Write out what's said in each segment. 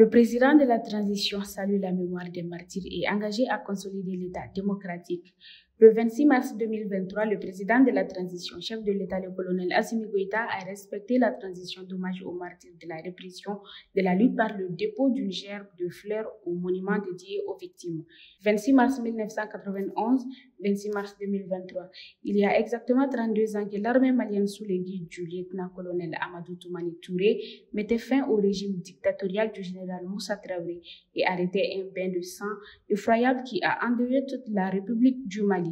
Le président de la transition salue la mémoire des martyrs et est engagé à consolider l'État démocratique. Le 26 mars 2023, le président de la transition, chef de l'État, le colonel Assimi Goïta, a respecté la transition d'hommage aux martyrs de la répression de la lutte par le dépôt d'une gerbe de fleurs au monument dédié aux victimes. 26 mars 1991, 26 mars 2023. Il y a exactement 32 ans que l'armée malienne sous le guide du lieutenant-colonel Amadou Toumani Touré mettait fin au régime dictatorial du général Moussa Traoré et arrêtait un bain de sang effroyable qui a endeuillé toute la République du Mali.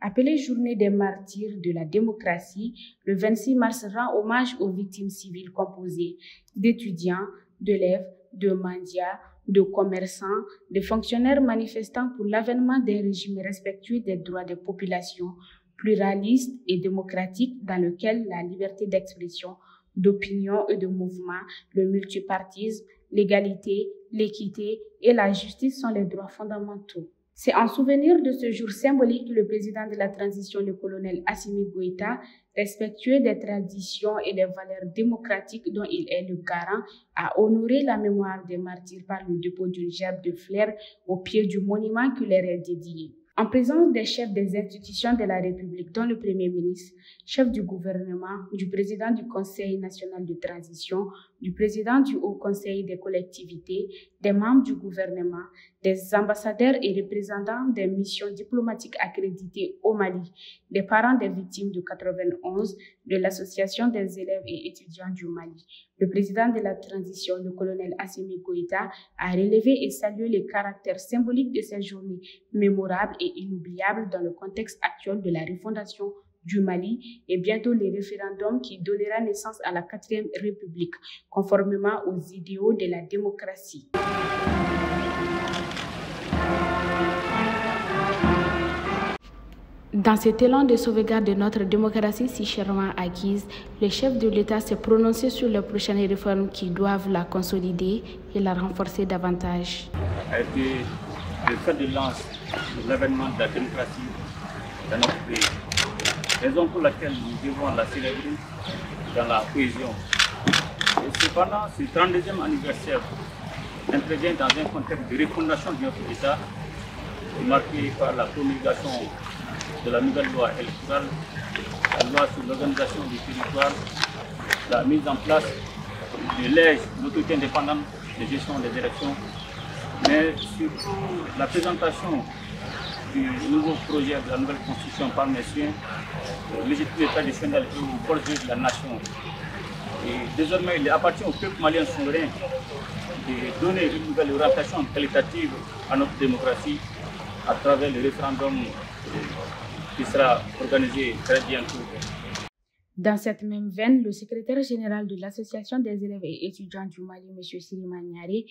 Appelée Journée des martyrs de la démocratie, le 26 mars rend hommage aux victimes civiles composées d'étudiants, d'élèves, de mendiants, de commerçants, de fonctionnaires manifestant pour l'avènement d'un régime respectueux des droits des populations, pluraliste et démocratique dans lequel la liberté d'expression, d'opinion et de mouvement, le multipartisme, l'égalité, l'équité et la justice sont les droits fondamentaux. C'est en souvenir de ce jour symbolique que le président de la transition, le colonel Assimi Goïta, respectueux des traditions et des valeurs démocratiques dont il est le garant, a honoré la mémoire des martyrs par le dépôt d'une gerbe de fleurs au pied du monument qui leur est dédié. En présence des chefs des institutions de la République, dont le Premier ministre, chef du gouvernement, du président du Conseil national de transition, du président du Haut Conseil des collectivités, des membres du gouvernement, des ambassadeurs et représentants des missions diplomatiques accréditées au Mali, des parents des victimes de 91, de l'Association des élèves et étudiants du Mali. Le président de la transition, le colonel Assimi Goïta, a relevé et salué le caractère symbolique de cette journée mémorable et inoubliable dans le contexte actuel de la refondation du Mali et bientôt le référendum qui donnera naissance à la 4e République, conformément aux idéaux de la démocratie. Dans cet élan de sauvegarde de notre démocratie si chèrement acquise, le chef de l'État s'est prononcé sur les prochaines réformes qui doivent la consolider et la renforcer davantage. A été le fer de lance de l'avènement de la démocratie dans notre pays. Raison pour laquelle nous devons la célébrer dans la cohésion. Et cependant, ce 32e anniversaire intervient dans un contexte de refondation de notre État, marqué par la promulgation de la nouvelle loi électorale, la loi sur l'organisation du territoire, la mise en place de l'EGE, l'autorité indépendante de gestion des élections, mais surtout la présentation du nouveau projet de la nouvelle constitution par messieurs, légitime traditionnel et au projet de la nation. Et désormais, il appartient au peuple malien souverain de donner une nouvelle orientation qualitative à notre démocratie à travers le référendum qui sera organisé très bientôt. Dans cette même veine, le secrétaire général de l'Association des élèves et étudiants du Mali, M. Sirima Niaré,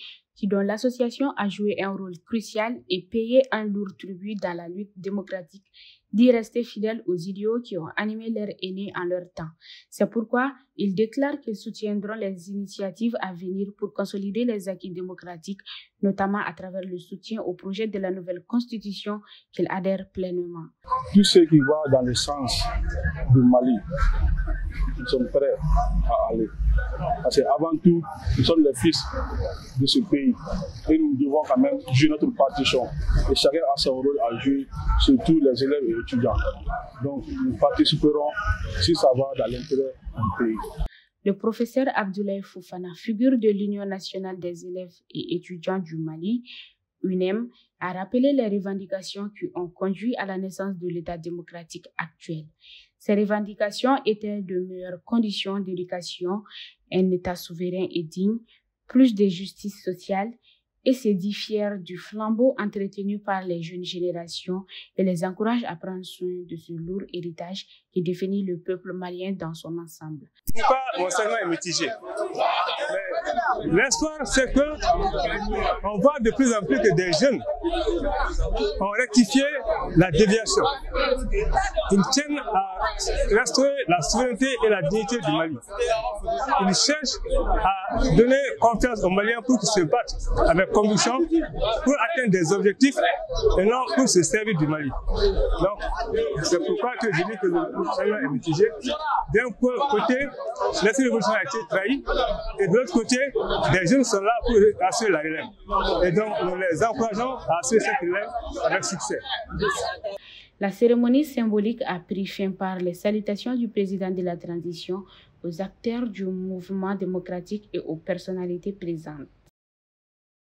dont l'association a joué un rôle crucial et payé un lourd tribut dans la lutte démocratique, dit rester fidèle aux idéaux qui ont animé leurs aînés en leur temps. C'est pourquoi ils déclarent qu'ils soutiendront les initiatives à venir pour consolider les acquis démocratiques, notamment à travers le soutien au projet de la nouvelle constitution qu'ils adhèrent pleinement. Tout ce qui va dans le sens du Mali, nous sommes prêts à aller. Parce qu'avant tout, nous sommes les fils de ce pays et nous devons quand même jouer notre partition. Et chacun a son rôle à jouer, surtout les élèves et étudiants. Donc nous participerons si ça va dans l'intérêt du pays. Le professeur Abdoulaye Fofana, figure de l'Union nationale des élèves et étudiants du Mali, UNEM, a rappelé les revendications qui ont conduit à la naissance de l'État démocratique actuel. Ces revendications étaient de meilleures conditions d'éducation, un État souverain et digne, plus de justice sociale, et se dit fier du flambeau entretenu par les jeunes générations et les encourage à prendre soin de ce lourd héritage qui définit le peuple malien dans son ensemble. Pourquoi mon sentiment est mitigé? L'espoir, c'est que on voit de plus en plus que des jeunes ont rectifié la déviation. Ils tiennent à restaurer la souveraineté et la dignité du Mali. Ils cherchent à donner confiance aux Maliens pour qu'ils se battent avec conviction pour atteindre des objectifs et non pour se servir du Mali. Donc, c'est pourquoi que je dis que le sentiment est mitigé. D'un côté, l'esprit révolutionnaire a été trahi et de de l'autre côté, des jeunes sont là pour assurer la relève. Et donc, nous les encourageons à assurer cette relève avec succès. La cérémonie symbolique a pris fin par les salutations du président de la transition aux acteurs du mouvement démocratique et aux personnalités présentes.